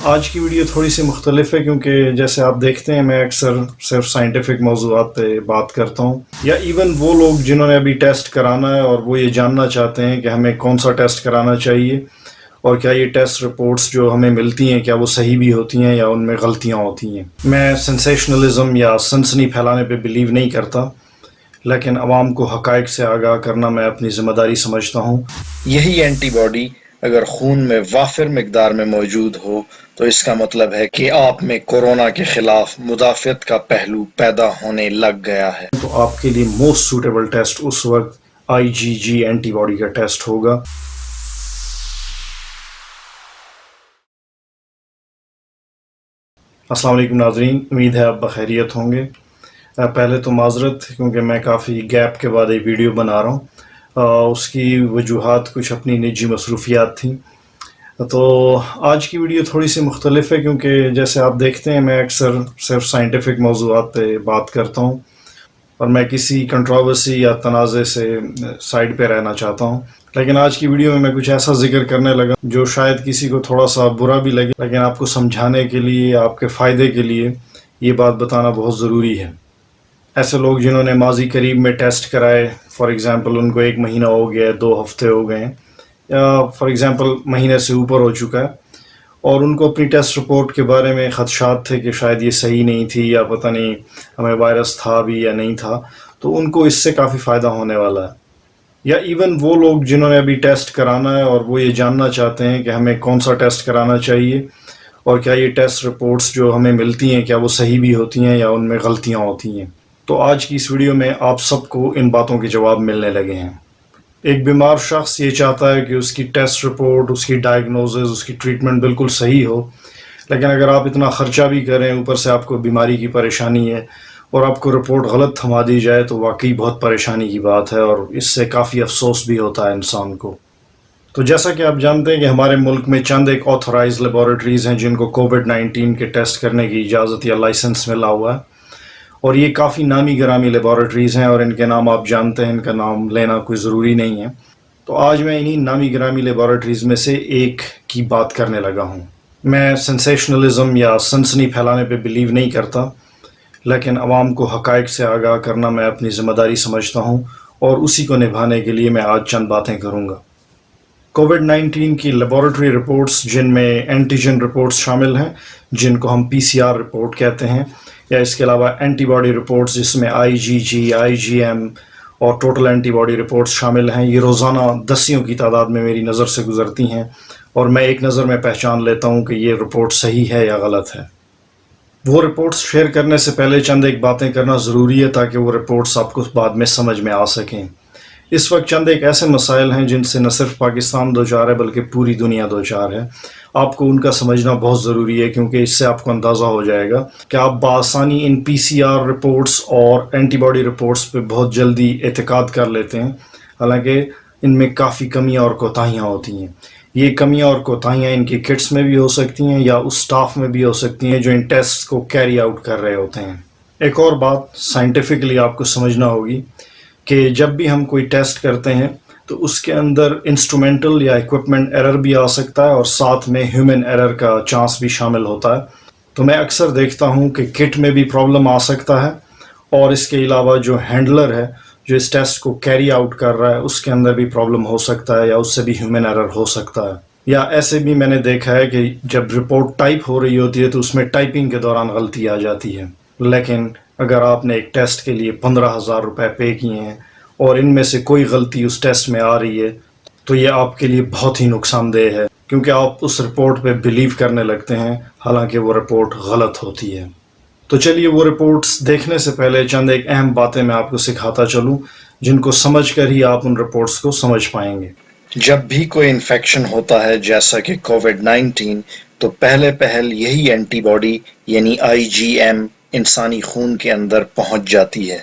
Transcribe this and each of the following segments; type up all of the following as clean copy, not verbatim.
آج کی ویڈیو تھوڑی سی مختلف ہے کیونکہ جیسے آپ دیکھتے ہیں میں اکثر صرف سائنٹیفک موضوعات پہ بات کرتا ہوں، یا ایون وہ لوگ جنہوں نے ابھی ٹیسٹ کرانا ہے اور وہ یہ جاننا چاہتے ہیں کہ ہمیں کون سا ٹیسٹ کرانا چاہیے اور کیا یہ ٹیسٹ رپورٹس جو ہمیں ملتی ہیں کیا وہ صحیح بھی ہوتی ہیں یا ان میں غلطیاں ہوتی ہیں۔ میں سنسیشنلزم یا سنسنی پھیلانے پہ بلیو نہیں کرتا، لیکن عوام کو حقائق سے آگاہ کرنا میں اپنی ذمہ داری سمجھتا ہوں۔ یہی اینٹی باڈی اگر خون میں وافر مقدار میں موجود ہو تو اس کا مطلب ہے کہ آپ میں کورونا کے خلاف مدافعت کا پہلو پیدا ہونے لگ گیا ہے۔ تو آپ کے لیے موسٹ سوٹیبل ٹیسٹ اس وقت IgG اینٹی باڈی کا ٹیسٹ ہوگا۔ السلام علیکم ناظرین، امید ہے آپ بخیریت ہوں گے۔ پہلے تو معذرت کیونکہ میں کافی گیپ کے بعد ایک ویڈیو بنا رہا ہوں، اس کی وجوہات کچھ اپنی نجی مصروفیات تھیں۔ تو آج کی ویڈیو تھوڑی سی مختلف ہے کیونکہ جیسے آپ دیکھتے ہیں میں اکثر صرف سائنٹیفک موضوعات پہ بات کرتا ہوں اور میں کسی کنٹروورسی یا تنازع سے سائڈ پہ رہنا چاہتا ہوں، لیکن آج کی ویڈیو میں کچھ ایسا ذکر کرنے لگا جو شاید کسی کو تھوڑا سا برا بھی لگے، لیکن آپ کو سمجھانے کے لیے، آپ کے فائدے کے لیے یہ بات بتانا بہت ضروری ہے۔ ایسے لوگ جنہوں نے ماضی قریب میں ٹیسٹ کرائے، فار ایگزامپل ان کو 1 مہینہ ہو گیا ہے، 2 ہفتے ہو گئے ہیں، یا فار ایگزامپل مہینے سے اوپر ہو چکا ہے، اور ان کو اپنی ٹیسٹ رپورٹ کے بارے میں خدشات تھے کہ شاید یہ صحیح نہیں تھی یا پتہ نہیں ہمیں وائرس تھا بھی یا نہیں تھا، تو ان کو اس سے کافی فائدہ ہونے والا ہے۔ یا ایون وہ لوگ جنہوں نے ابھی ٹیسٹ کرانا ہے اور وہ یہ جاننا چاہتے ہیں کہ ہمیں کون سا ٹیسٹ کرانا چاہیے اور کیا یہ ٹیسٹ رپورٹس جو ہمیں ملتی ہیں کیا وہ صحیح بھی ہوتی ہیں یا ان میں غلطیاں ہوتی ہیں۔ تو آج کی اس ویڈیو میں آپ سب کو ان باتوں کے جواب ملنے لگے ہیں۔ ایک بیمار شخص یہ چاہتا ہے کہ اس کی ٹیسٹ رپورٹ، اس کی ڈائگنوزز، اس کی ٹریٹمنٹ بالکل صحیح ہو، لیکن اگر آپ اتنا خرچہ بھی کریں، اوپر سے آپ کو بیماری کی پریشانی ہے اور آپ کو رپورٹ غلط تھما دی جائے تو واقعی بہت پریشانی کی بات ہے، اور اس سے کافی افسوس بھی ہوتا ہے انسان کو۔ تو جیسا کہ آپ جانتے ہیں کہ ہمارے ملک میں چند ایک آتھورائز لیبارٹریز ہیں جن کو کووڈ-19 کے ٹیسٹ کرنے کی اجازت یا لائسنس ملا ہوا ہے، اور یہ کافی نامی گرامی لیبارٹریز ہیں اور ان کے نام آپ جانتے ہیں، ان کا نام لینا کوئی ضروری نہیں ہے۔ تو آج میں انہی نامی گرامی لیبارٹریز میں سے ایک کی بات کرنے لگا ہوں۔ میں سنسیشنلزم یا سنسنی پھیلانے پہ بلیو نہیں کرتا، لیکن عوام کو حقائق سے آگاہ کرنا میں اپنی ذمہ داری سمجھتا ہوں، اور اسی کو نبھانے کے لیے میں آج چند باتیں کروں گا۔ کووڈ-19 کی لیبارٹری رپورٹس جن میں اینٹیجن رپورٹس شامل ہیں جن کو ہم PCR رپورٹ کہتے ہیں، یا اس کے علاوہ اینٹی باڈی رپورٹس جس میں IgG، IgM اور ٹوٹل اینٹی باڈی رپورٹس شامل ہیں، یہ روزانہ دسیوں کی تعداد میں میری نظر سے گزرتی ہیں، اور میں ایک نظر میں پہچان لیتا ہوں کہ یہ رپورٹ صحیح ہے یا غلط ہے۔ وہ رپورٹس شیئر کرنے سے پہلے چند ایک باتیں کرنا ضروری ہے تاکہ وہ رپورٹس آپ کو بعد میں سمجھ میں آ سکیں۔ اس وقت چند ایک ایسے مسائل ہیں جن سے نہ صرف پاکستان دوچار ہے بلکہ پوری دنیا دوچار ہے۔ آپ کو ان کا سمجھنا بہت ضروری ہے کیونکہ اس سے آپ کو اندازہ ہو جائے گا کہ آپ بآسانی ان PCR رپورٹس اور اینٹی باڈی رپورٹس پہ بہت جلدی اعتقاد کر لیتے ہیں، حالانکہ ان میں کافی کمیاں اور کوتاہیاں ہوتی ہیں۔ یہ کمیاں اور کوتاہیاں ان کی کٹس میں بھی ہو سکتی ہیں یا اس سٹاف میں بھی ہو سکتی ہیں جو ان ٹیسٹ کو کیری آؤٹ کر رہے ہوتے ہیں۔ ایک اور بات سائنٹیفکلی آپ کو سمجھنا ہوگی کہ جب بھی ہم کوئی ٹیسٹ کرتے ہیں تو اس کے اندر انسٹرومنٹل یا ایکوپمنٹ ایرر بھی آ سکتا ہے اور ساتھ میں ہیومن ایرر کا چانس بھی شامل ہوتا ہے۔ تو میں اکثر دیکھتا ہوں کہ کٹ میں بھی پرابلم آ سکتا ہے، اور اس کے علاوہ جو ہینڈلر ہے جو اس ٹیسٹ کو کیری آؤٹ کر رہا ہے اس کے اندر بھی پرابلم ہو سکتا ہے یا اس سے بھی ہیومن ایرر ہو سکتا ہے۔ یا ایسے بھی میں نے دیکھا ہے کہ جب رپورٹ ٹائپ ہو رہی ہوتی ہے تو اس میں ٹائپنگ کے دوران غلطی آ جاتی ہے، لیکن اگر آپ نے ایک ٹیسٹ کے لیے 15,000 روپے پے کیے ہیں اور ان میں سے کوئی غلطی اس ٹیسٹ میں آ رہی ہے تو یہ آپ کے لیے بہت ہی نقصان دہ ہے، کیونکہ آپ اس رپورٹ پہ بلیو کرنے لگتے ہیں حالانکہ وہ رپورٹ غلط ہوتی ہے۔ تو چلیے وہ رپورٹس دیکھنے سے پہلے چند ایک اہم باتیں میں آپ کو سکھاتا چلوں جن کو سمجھ کر ہی آپ ان رپورٹس کو سمجھ پائیں گے۔ جب بھی کوئی انفیکشن ہوتا ہے جیسا کہ کووڈ-19 تو پہل یہی اینٹی باڈی یعنی IgM انسانی خون کے اندر پہنچ جاتی ہے۔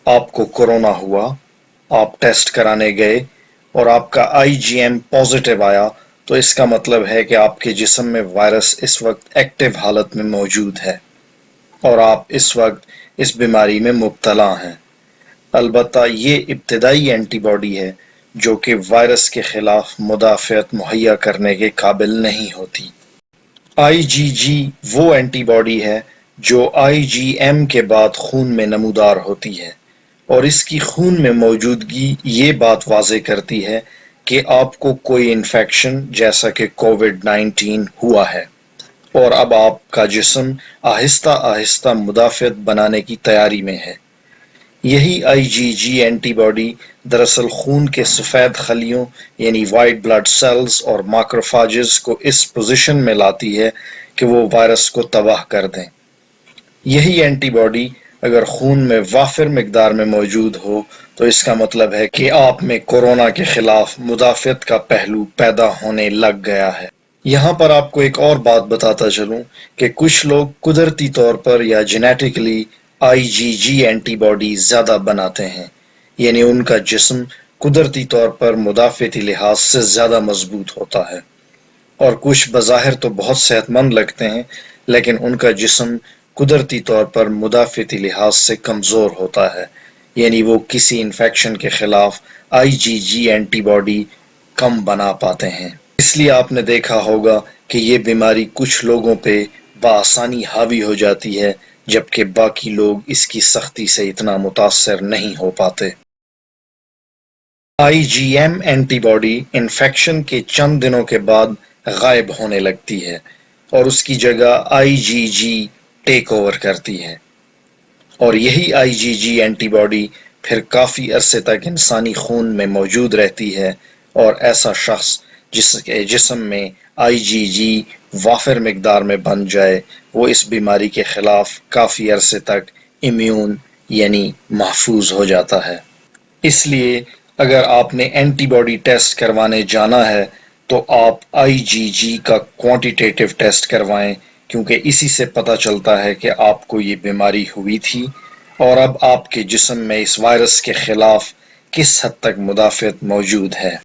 آپ کو کورونا ہوا، آپ ٹیسٹ کرانے گئے اور آپ کا IgM پازیٹیو آیا تو اس کا مطلب ہے کہ آپ کے جسم میں وائرس اس وقت ایکٹیو حالت میں موجود ہے اور آپ اس وقت اس بیماری میں مبتلا ہیں۔ البتہ یہ ابتدائی اینٹی باڈی ہے جو کہ وائرس کے خلاف مدافعت مہیا کرنے کے قابل نہیں ہوتی۔ آئی جی جی وہ اینٹی باڈی ہے جو آئی جی ایم کے بعد خون میں نمودار ہوتی ہے، اور اس کی خون میں موجودگی یہ بات واضح کرتی ہے کہ آپ کو کوئی انفیکشن جیسا کہ کووڈ 19 ہوا ہے، اور اب آپ کا جسم آہستہ آہستہ مدافعت بنانے کی تیاری میں ہے۔ یہی آئی جی جی اینٹی باڈی دراصل خون کے سفید خلیوں یعنی وائٹ بلڈ سیلز اور ماکروفاجز کو اس پوزیشن میں لاتی ہے کہ وہ وائرس کو تباہ کر دیں۔ یہی اینٹی باڈی اگر خون میں وافر مقدار میں موجود ہو تو اس کا مطلب ہے کہ آپ میں کورونا کے خلاف مدافعت کا پہلو پیدا ہونے لگ گیا ہے۔ یہاں پر آپ کو ایک اور بات بتاتا چلوں کہ کچھ لوگ قدرتی طور پر یا جینیٹکلی آئی جی جی اینٹی باڈی زیادہ بناتے ہیں، یعنی ان کا جسم قدرتی طور پر مدافعتی لحاظ سے زیادہ مضبوط ہوتا ہے، اور کچھ بظاہر تو بہت صحت مند لگتے ہیں لیکن ان کا جسم قدرتی طور پر مدافعتی لحاظ سے کمزور ہوتا ہے، یعنی وہ کسی انفیکشن کے خلاف آئی جی جی اینٹی باڈی کم بنا پاتے ہیں۔ اس لیے آپ نے دیکھا ہوگا کہ یہ بیماری کچھ لوگوں پہ بآسانی حاوی ہو جاتی ہے جبکہ باقی لوگ اس کی سختی سے اتنا متاثر نہیں ہو پاتے۔ I G M antibody infection کے چند دنوں کے بعد غائب ہونے لگتی ہے اور اس کی جگہ آئی جی جی ٹیک اوور کرتی ہے، اور یہی آئی جی جی اینٹی باڈی پھر کافی عرصے تک انسانی خون میں موجود رہتی ہے، اور ایسا شخص جس کے جسم میں آئی جی جی وافر مقدار میں بن جائے وہ اس بیماری کے خلاف کافی عرصے تک امیون یعنی محفوظ ہو جاتا ہے۔ اس لیے اگر آپ نے اینٹی باڈی ٹیسٹ کروانے جانا ہے تو آپ آئی جی جی کا کوانٹیٹیو ٹیسٹ کروائیں، کیونکہ اسی سے پتہ چلتا ہے کہ آپ کو یہ بیماری ہوئی تھی اور اب آپ کے جسم میں اس وائرس کے خلاف کس حد تک مدافعت موجود ہے۔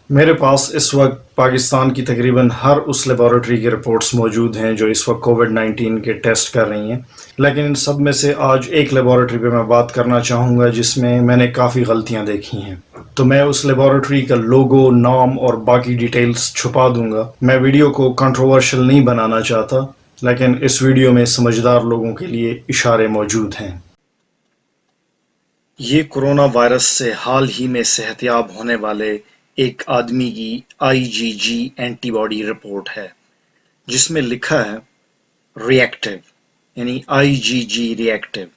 میرے پاس اس وقت پاکستان کی تقریباً ہر اس لیبارٹری کی رپورٹس موجود ہیں جو اس وقت کووڈ 19 کے ٹیسٹ کر رہی ہیں، لیکن ان سب میں سے آج ایک لیبارٹری پہ میں بات کرنا چاہوں گا جس میں نے کافی غلطیاں دیکھی ہیں، تو میں اس لیبارٹری کا لوگو، نام اور باقی ڈیٹیلز چھپا دوں گا۔ میں ویڈیو کو کنٹروورشل نہیں بنانا چاہتا، لیکن اس ویڈیو میں سمجھدار لوگوں کے لیے اشارے موجود ہیں۔ یہ کرونا وائرس سے حال ہی میں صحت یاب ہونے والے ایک آدمی کی آئی جی جی اینٹی باڈی رپورٹ ہے جس میں لکھا ہے ریئیکٹیو، یعنی آئی جی جی ریئیکٹیو۔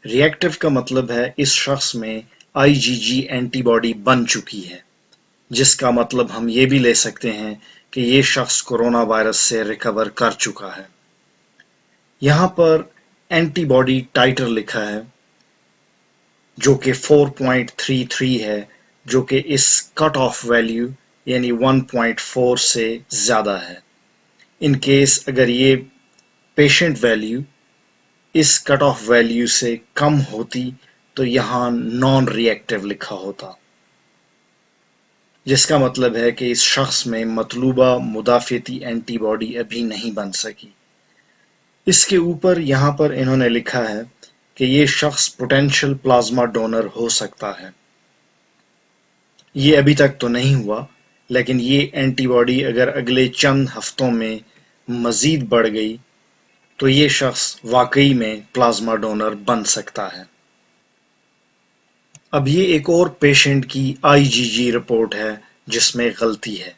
ریئیکٹیو کا مطلب ہے اس شخص میں آئی جی جی اینٹی باڈی بن چکی ہے، جس کا مطلب ہم یہ بھی لے سکتے ہیں کہ یہ شخص کرونا وائرس سے ریکور کر چکا ہے۔ یہاں پر اینٹی باڈی ٹائٹر لکھا ہے جو کہ 4.33 ہے، جو کہ اس کٹ آف ویلیو یعنی 1.4 سے زیادہ ہے۔ ان کیس اگر یہ پیشنٹ ویلیو اس کٹ آف ویلیو سے کم ہوتی تو یہاں نان ری ایکٹیو لکھا ہوتا، جس کا مطلب ہے کہ اس شخص میں مطلوبہ مدافعتی اینٹی باڈی ابھی نہیں بن سکی۔ اس کے اوپر یہاں پر انہوں نے لکھا ہے کہ یہ شخص پوٹینشل پلازما ڈونر ہو سکتا ہے۔ یہ ابھی تک تو نہیں ہوا، لیکن یہ اینٹی باڈی اگر اگلے چند ہفتوں میں مزید بڑھ گئی تو یہ شخص واقعی میں پلازما ڈونر بن سکتا ہے۔ اب یہ ایک اور پیشنٹ کی آئی جی جی رپورٹ ہے جس میں غلطی ہے۔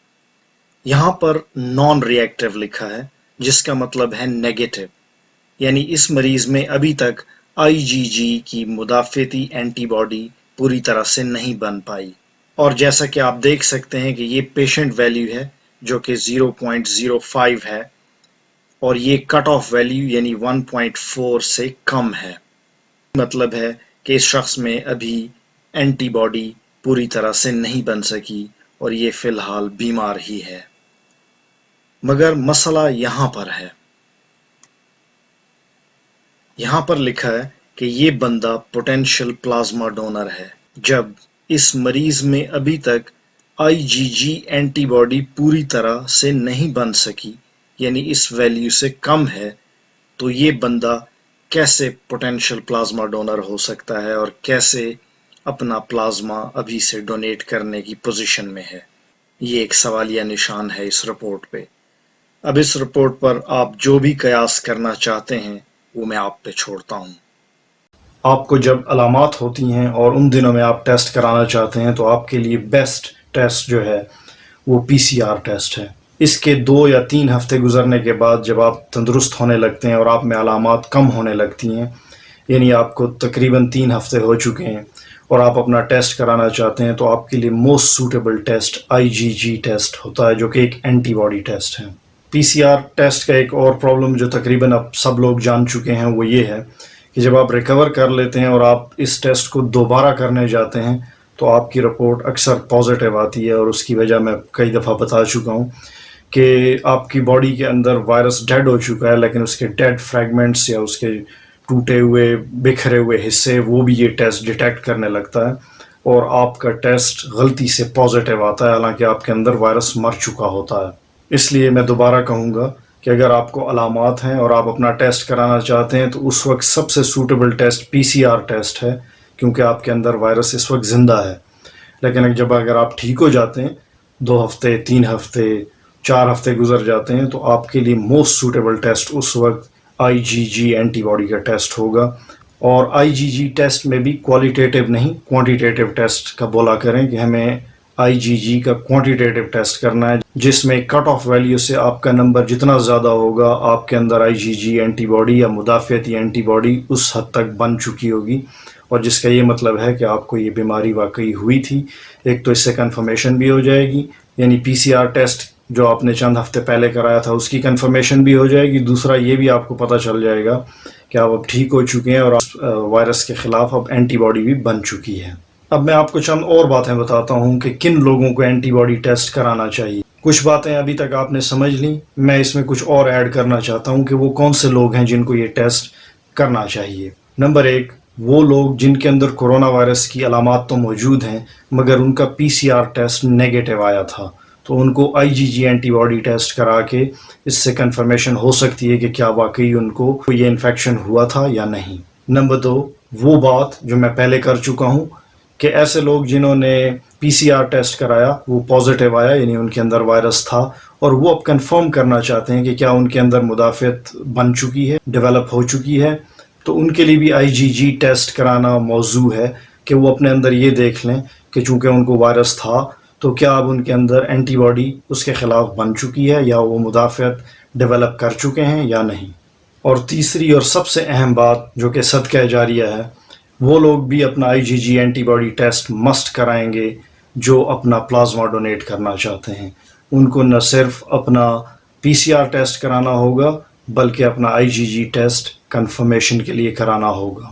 یہاں پر نان ری ایکٹیو لکھا ہے جس کا مطلب ہے نیگیٹو، یعنی اس مریض میں ابھی تک آئی جی جی کی مدافعتی اینٹی باڈی پوری طرح سے نہیں بن پائی، اور جیسا کہ آپ دیکھ سکتے ہیں کہ یہ پیشنٹ ویلیو ہے جو کہ 0.05 ہے، اور یہ کٹ آف ویلیو یعنی 1.4 سے کم ہے۔ مطلب ہے کہ اس شخص میں ابھی اینٹی باڈی پوری طرح سے نہیں بن سکی اور یہ فی الحال بیمار ہی ہے۔ مگر مسئلہ یہاں پر ہے، یہاں پر لکھا ہے کہ یہ بندہ پوٹینشل پلازما ڈونر ہے۔ جب اس مریض میں ابھی تک آئی جی جی اینٹی باڈی پوری طرح سے نہیں بن سکی، یعنی اس ویلیو سے کم ہے، تو یہ بندہ کیسے پوٹینشل پلازما ڈونر ہو سکتا ہے اور کیسے اپنا پلازما ابھی سے ڈونیٹ کرنے کی پوزیشن میں ہے۔ یہ ایک سوالیہ نشان ہے اس رپورٹ پہ۔ اب اس رپورٹ پر آپ جو بھی قیاس کرنا چاہتے ہیں وہ میں آپ پہ چھوڑتا ہوں۔ آپ کو جب علامات ہوتی ہیں اور ان دنوں میں آپ ٹیسٹ کرانا چاہتے ہیں تو آپ کے لیے بیسٹ ٹیسٹ جو ہے وہ PCR ٹیسٹ ہے۔ اس کے 2 یا 3 ہفتے گزرنے کے بعد جب آپ تندرست ہونے لگتے ہیں اور آپ میں علامات کم ہونے لگتی ہیں، یعنی آپ کو تقریباً 3 ہفتے ہو چکے ہیں اور آپ اپنا ٹیسٹ کرانا چاہتے ہیں، تو آپ کے لیے most suitable test IgG test ہوتا ہے، جو کہ ایک اینٹی باڈی ٹیسٹ ہے۔ PCR ٹیسٹ کا ایک اور پرابلم جو تقریباً اب سب لوگ جان چکے ہیں وہ یہ ہے کہ جب آپ ریکور کر لیتے ہیں اور آپ اس ٹیسٹ کو دوبارہ کرنے جاتے ہیں تو آپ کی رپورٹ اکثر پازیٹیو آتی ہے، اور اس کی وجہ میں کئی دفعہ بتا چکا ہوں کہ آپ کی باڈی کے اندر وائرس ڈیڈ ہو چکا ہے، لیکن اس کے ڈیڈ فریگمنٹس یا اس کے ٹوٹے ہوئے بکھرے ہوئے حصے وہ بھی یہ ٹیسٹ ڈیٹیکٹ کرنے لگتا ہے، اور آپ کا ٹیسٹ غلطی سے پازیٹیو آتا ہے، حالانکہ آپ کے اندر وائرس مر چکا ہوتا ہے۔ اس لیے میں دوبارہ کہوں گا کہ اگر آپ کو علامات ہیں اور آپ اپنا ٹیسٹ کرانا چاہتے ہیں تو اس وقت سب سے سوٹیبل ٹیسٹ PCR ٹیسٹ ہے، کیونکہ آپ کے اندر وائرس اس وقت زندہ ہے۔ لیکن جب اگر آپ ٹھیک ہو جاتے ہیں، 2 ہفتے 3 ہفتے 4 ہفتے گزر جاتے ہیں، تو آپ کے لیے موسٹ سوٹیبل ٹیسٹ اس وقت IgG اینٹی باڈی کا ٹیسٹ ہوگا۔ اور IgG ٹیسٹ میں بھی کوالٹیٹیو نہیں، کوانٹیٹیو ٹیسٹ کا بولا کریں کہ ہمیں IgG کا کوانٹیٹیو ٹیسٹ کرنا ہے، جس میں کٹ آف ویلیو سے آپ کا نمبر جتنا زیادہ ہوگا، آپ کے اندر IgG اینٹی باڈی یا مدافعتی اینٹی باڈی اس حد تک بن چکی ہوگی، اور جس کا یہ مطلب ہے کہ آپ کو یہ بیماری واقعی ہوئی تھی۔ ایک تو اس سے کنفرمیشن بھی ہو جائے گی، یعنی PCR ٹیسٹ جو آپ نے چند ہفتے پہلے کرایا تھا اس کی کنفرمیشن بھی ہو جائے گی، دوسرا یہ بھی آپ کو پتہ چل جائے گا کہ آپ اب ٹھیک ہو چکے ہیں اور وائرس کے خلاف اب اینٹی باڈی بھی بن چکی ہے۔ اب میں آپ کو چند اور باتیں بتاتا ہوں کہ کن لوگوں کو اینٹی باڈی ٹیسٹ کرانا چاہیے۔ کچھ باتیں ابھی تک آپ نے سمجھ لیں، میں اس میں کچھ اور ایڈ کرنا چاہتا ہوں کہ وہ کون سے لوگ ہیں جن کو یہ ٹیسٹ کرنا چاہیے۔ نمبر 1، وہ لوگ جن کے اندر کورونا وائرس کی علامات تو موجود ہیں مگر ان کا PCR ٹیسٹ نیگیٹو آیا تھا، تو ان کو IgG اینٹی باڈی ٹیسٹ کرا کے اس سے کنفرمیشن ہو سکتی ہے کہ کیا واقعی ان کو یہ انفیکشن ہوا تھا یا نہیں۔ نمبر 2، وہ بات جو میں پہلے کر چکا ہوں کہ ایسے لوگ جنہوں نے PCR ٹیسٹ کرایا وہ پازیٹیو آیا، یعنی ان کے اندر وائرس تھا، اور وہ اب کنفرم کرنا چاہتے ہیں کہ کیا ان کے اندر مدافعت بن چکی ہے، ڈیولپ ہو چکی ہے، تو ان کے لیے بھی IgG ٹیسٹ کرانا موضوع ہے کہ وہ اپنے اندر یہ دیکھ لیں کہ چونکہ ان کو وائرس تھا تو کیا اب ان کے اندر اینٹی باڈی اس کے خلاف بن چکی ہے یا وہ مدافعت ڈیولپ کر چکے ہیں یا نہیں۔ اور تیسری اور سب سے اہم بات جو کہ صدقہ جاریہ ہے، وہ لوگ بھی اپنا IgG antibody test must کرائیں گے جو اپنا پلازما ڈونیٹ کرنا چاہتے ہیں۔ ان کو نہ صرف اپنا PCR ٹیسٹ کرانا ہوگا بلکہ اپنا IgG ٹیسٹ کنفرمیشن کے لیے کرانا ہوگا۔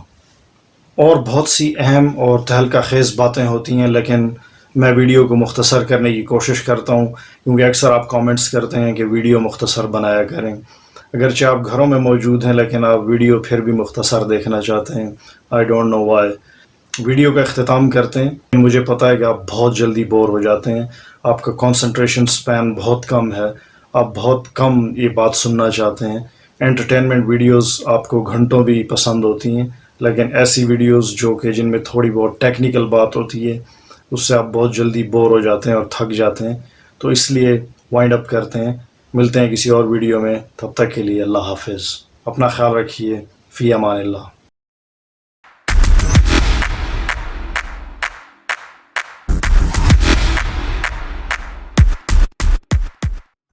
اور بہت سی اہم اور تہلکہ خیز باتیں ہوتی ہیں، لیکن میں ویڈیو کو مختصر کرنے کی کوشش کرتا ہوں کیونکہ اکثر آپ کامنٹس کرتے ہیں کہ ویڈیو مختصر بنایا کریں۔ اگرچہ آپ گھروں میں موجود ہیں لیکن آپ ویڈیو پھر بھی مختصر دیکھنا چاہتے ہیں، I don't know why. Video کا اختتام کرتے ہیں۔ مجھے پتہ ہے کہ آپ بہت جلدی بور ہو جاتے ہیں، آپ کا کنسنٹریشن سپین بہت کم ہے، آپ بہت کم یہ بات سننا چاہتے ہیں۔ انٹرٹینمنٹ ویڈیوز آپ کو گھنٹوں بھی پسند ہوتی ہیں، لیکن ایسی ویڈیوز جو کہ جن میں تھوڑی بہت ٹیکنیکل بات ہوتی ہے اس سے آپ بہت جلدی بور ہو جاتے ہیں اور تھک جاتے ہیں، تو اس لیے وائنڈ اپ کرتے ہیں۔ ملتے ہیں کسی اور ویڈیو میں، تب تک کے لیے اللہ حافظ، اپنا خیال رکھیے، فی امان اللہ۔